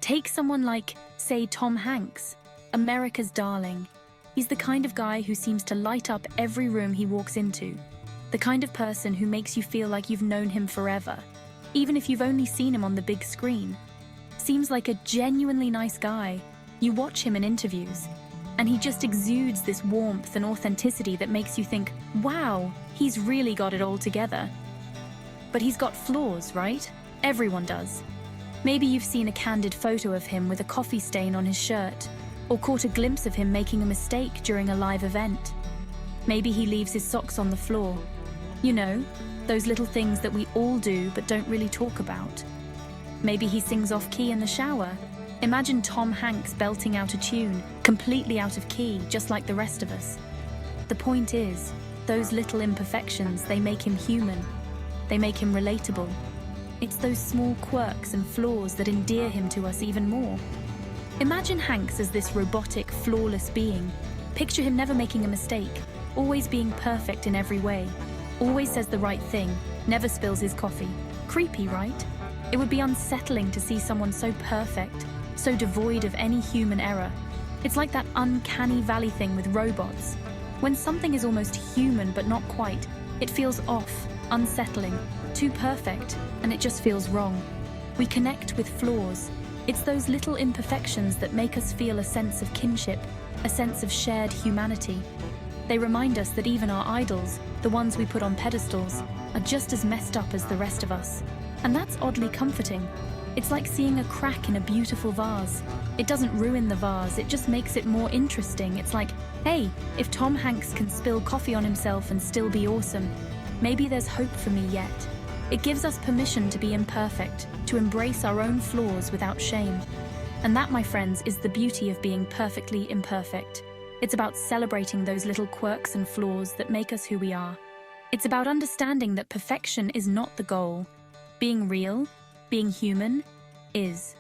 Take someone like, say, Tom Hanks, America's darling. He's the kind of guy who seems to light up every room he walks into. The kind of person who makes you feel like you've known him forever, even if you've only seen him on the big screen. Seems like a genuinely nice guy. You watch him in interviews, and he just exudes this warmth and authenticity that makes you think, wow, he's really got it all together. But he's got flaws, right? Everyone does. Maybe you've seen a candid photo of him with a coffee stain on his shirt, or caught a glimpse of him making a mistake during a live event. Maybe he leaves his socks on the floor. You know, those little things that we all do but don't really talk about. Maybe he sings off key in the shower. Imagine Tom Hanks belting out a tune, completely out of key, just like the rest of us. The point is, those little imperfections, they make him human. They make him relatable. It's those small quirks and flaws that endear him to us even more. Imagine Hanks as this robotic, flawless being. Picture him never making a mistake, always being perfect in every way. Always says the right thing, never spills his coffee. Creepy, right? It would be unsettling to see someone so perfect, so devoid of any human error. It's like that uncanny valley thing with robots. When something is almost human but not quite, it feels off, unsettling, too perfect, and it just feels wrong. We connect with flaws. It's those little imperfections that make us feel a sense of kinship, a sense of shared humanity. They remind us that even our idols, the ones we put on pedestals, are just as messed up as the rest of us. And that's oddly comforting. It's like seeing a crack in a beautiful vase. It doesn't ruin the vase, it just makes it more interesting. It's like, hey, if Tom Hanks can spill coffee on himself and still be awesome, maybe there's hope for me yet. It gives us permission to be imperfect, to embrace our own flaws without shame. And that, my friends, is the beauty of being perfectly imperfect. It's about celebrating those little quirks and flaws that make us who we are. It's about understanding that perfection is not the goal. Being real, being human, is.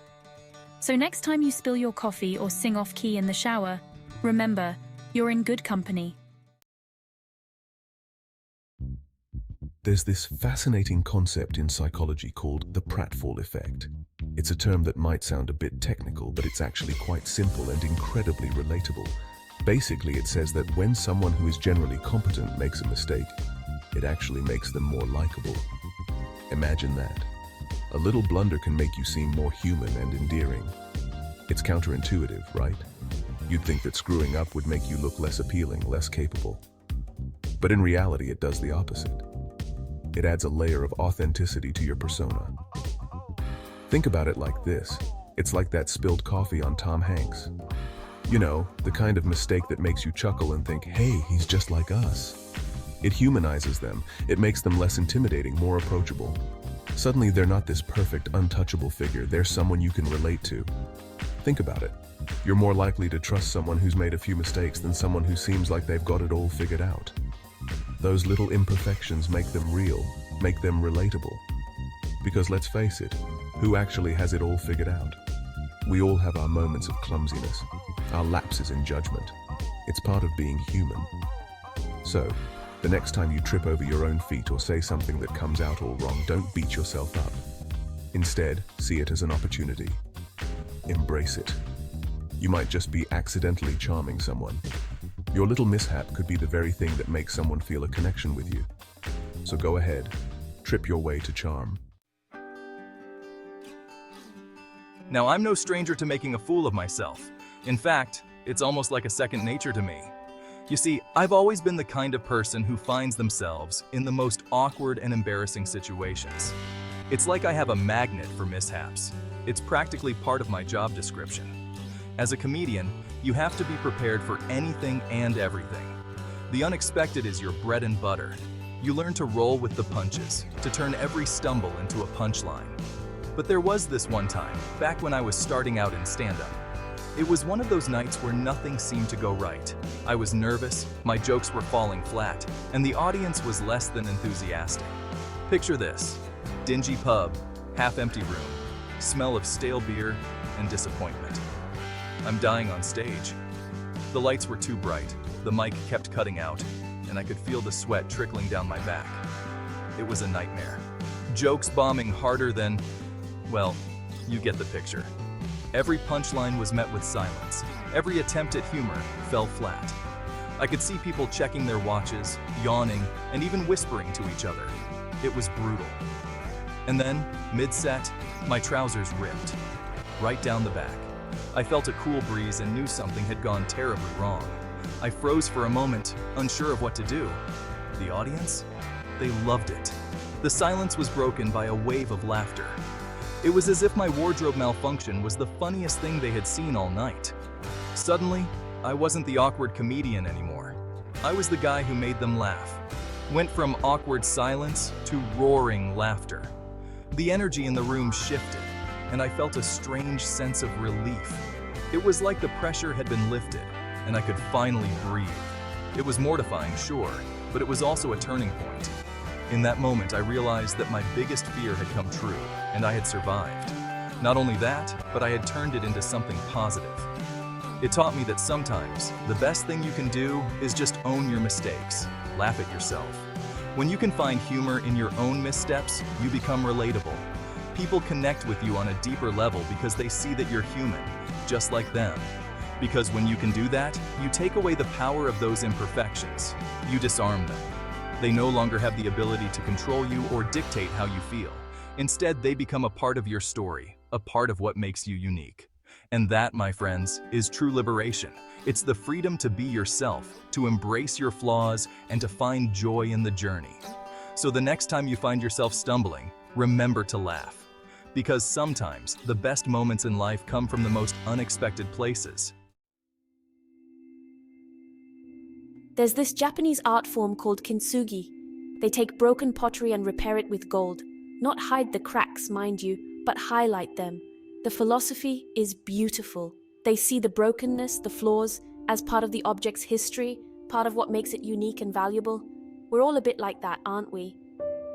So next time you spill your coffee or sing off key in the shower, remember, you're in good company. There's this fascinating concept in psychology called the pratfall effect. It's a term that might sound a bit technical, but it's actually quite simple and incredibly relatable. Basically, it says that when someone who is generally competent makes a mistake, it actually makes them more likable. Imagine that. A little blunder can make you seem more human and endearing. It's counterintuitive, right? You'd think that screwing up would make you look less appealing, less capable. But in reality, it does the opposite. It adds a layer of authenticity to your persona. Think about it like this. It's like that spilled coffee on Tom Hanks. You know, the kind of mistake that makes you chuckle and think, hey, he's just like us. It humanizes them. It makes them less intimidating, more approachable. Suddenly, they're not this perfect, untouchable figure. They're someone you can relate to. Think about it. You're more likely to trust someone who's made a few mistakes than someone who seems like they've got it all figured out. Those little imperfections make them real, make them relatable. Because let's face it, who actually has it all figured out? We all have our moments of clumsiness, our lapses in judgment. It's part of being human. So, the next time you trip over your own feet or say something that comes out all wrong, don't beat yourself up. Instead, see it as an opportunity. Embrace it. You might just be accidentally charming someone. Your little mishap could be the very thing that makes someone feel a connection with you. So go ahead, trip your way to charm. Now, I'm no stranger to making a fool of myself. In fact, it's almost like a second nature to me. You see, I've always been the kind of person who finds themselves in the most awkward and embarrassing situations. It's like I have a magnet for mishaps. It's practically part of my job description. As a comedian, you have to be prepared for anything and everything. The unexpected is your bread and butter. You learn to roll with the punches, to turn every stumble into a punchline. But there was this one time, back when I was starting out in stand-up. It was one of those nights where nothing seemed to go right. I was nervous, my jokes were falling flat, and the audience was less than enthusiastic. Picture this: dingy pub, half-empty room, smell of stale beer, and disappointment. I'm dying on stage. The lights were too bright, the mic kept cutting out, and I could feel the sweat trickling down my back. It was a nightmare. Jokes bombing harder than, well, you get the picture. Every punchline was met with silence. Every attempt at humor fell flat. I could see people checking their watches, yawning, and even whispering to each other. It was brutal. And then, mid-set, my trousers ripped. Right down the back. I felt a cool breeze and knew something had gone terribly wrong. I froze for a moment, unsure of what to do. The audience? They loved it. The silence was broken by a wave of laughter. It was as if my wardrobe malfunction was the funniest thing they had seen all night. Suddenly, I wasn't the awkward comedian anymore. I was the guy who made them laugh. Went from awkward silence to roaring laughter. The energy in the room shifted, and I felt a strange sense of relief. It was like the pressure had been lifted, and I could finally breathe. It was mortifying, sure, but it was also a turning point. In that moment, I realized that my biggest fear had come true, and I had survived. Not only that, but I had turned it into something positive. It taught me that sometimes, the best thing you can do is just own your mistakes, laugh at yourself. When you can find humor in your own missteps, you become relatable. People connect with you on a deeper level because they see that you're human, just like them. Because when you can do that, you take away the power of those imperfections. You disarm them. They no longer have the ability to control you or dictate how you feel. Instead, they become a part of your story, a part of what makes you unique. And that, my friends, is true liberation. It's the freedom to be yourself, to embrace your flaws, and to find joy in the journey. So the next time you find yourself stumbling, remember to laugh. Because sometimes, the best moments in life come from the most unexpected places. There's this Japanese art form called Kintsugi. They take broken pottery and repair it with gold. Not hide the cracks, mind you, but highlight them. The philosophy is beautiful. They see the brokenness, the flaws, as part of the object's history, part of what makes it unique and valuable. We're all a bit like that, aren't we?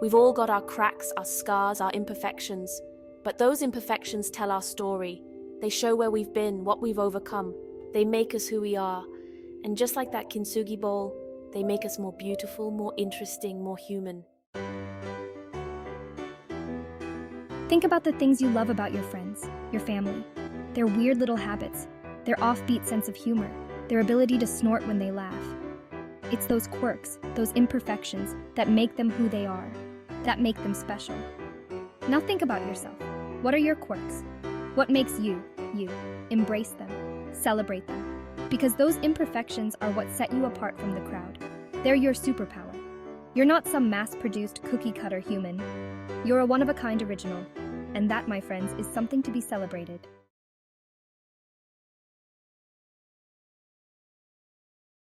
We've all got our cracks, our scars, our imperfections. But those imperfections tell our story. They show where we've been, what we've overcome. They make us who we are. And just like that Kintsugi bowl, they make us more beautiful, more interesting, more human. Think about the things you love about your friends, your family, their weird little habits, their offbeat sense of humor, their ability to snort when they laugh. It's those quirks, those imperfections that make them who they are, that make them special. Now think about yourself. What are your quirks? What makes you, you? Embrace them, celebrate them. Because those imperfections are what set you apart from the crowd. They're your superpower. You're not some mass-produced cookie-cutter human. You're a one-of-a-kind original. And that, my friends, is something to be celebrated.